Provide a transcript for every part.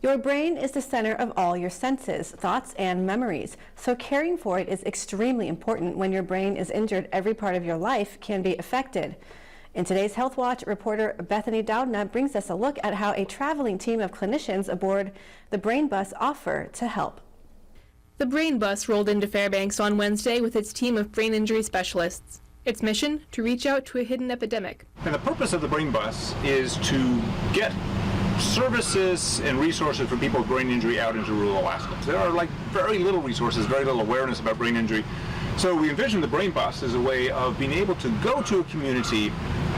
Your brain is the center of all your senses, thoughts, and memories, so caring for it is extremely important. When your brain is injured, every part of your life can be affected. In today's Health Watch, reporter Bethany Doudna brings us a look at how a traveling team of clinicians aboard the Brain Bus offer to help. The Brain Bus rolled into Fairbanks on Wednesday with its team of brain injury specialists. Its mission, to reach out to a hidden epidemic. And the purpose of the Brain Bus is to get services and resources for people with brain injury out into rural Alaska. There are very little resources, very little awareness about brain injury. So we envision the Brain Bus as a way of being able to go to a community,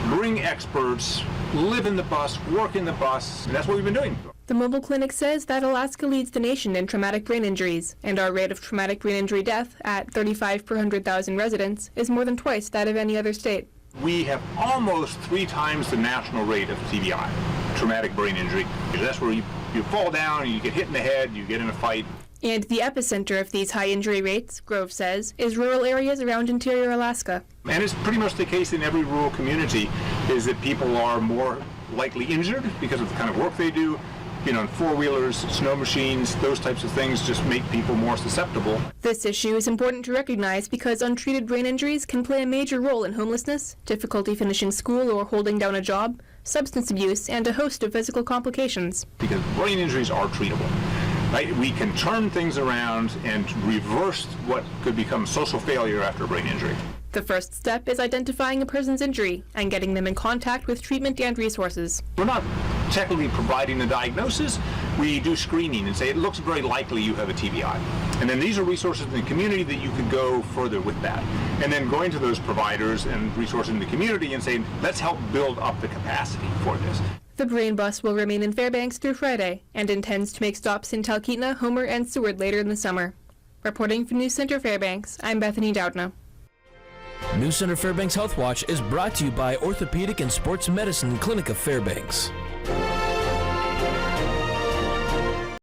bring experts, live in the bus, work in the bus, and that's what we've been doing. The mobile clinic says that Alaska leads the nation in traumatic brain injuries, and our rate of traumatic brain injury death at 35 per 100,000 residents is more than twice that of any other state. We have almost 3 times the national rate of TBI, traumatic brain injury. That's where you fall down, you get hit in the head, you get in a fight. And the epicenter of these high injury rates, Grove says, is rural areas around interior Alaska. And it's pretty much the case in every rural community, is that people are more likely injured because of the kind of work they do. Four-wheelers, snow machines, those types of things just make people more susceptible. This issue is important to recognize because untreated brain injuries can play a major role in homelessness, difficulty finishing school or holding down a job, substance abuse, and a host of physical complications. Because brain injuries are treatable. Right? We can turn things around and reverse what could become social failure after a brain injury. The first step is identifying a person's injury and getting them in contact with treatment and resources. We're not technically providing a diagnosis. We do screening and say it looks very likely you have a TBI. And then these are resources in the community that you could go further with that. And then going to those providers and resources in the community and saying, let's help build up the capacity for this. The Brain Bus will remain in Fairbanks through Friday and intends to make stops in Talkeetna, Homer, and Seward later in the summer. Reporting from News Center Fairbanks, I'm Bethany Doudna. News Center Fairbanks Health Watch is brought to you by Orthopedic and Sports Medicine Clinic of Fairbanks.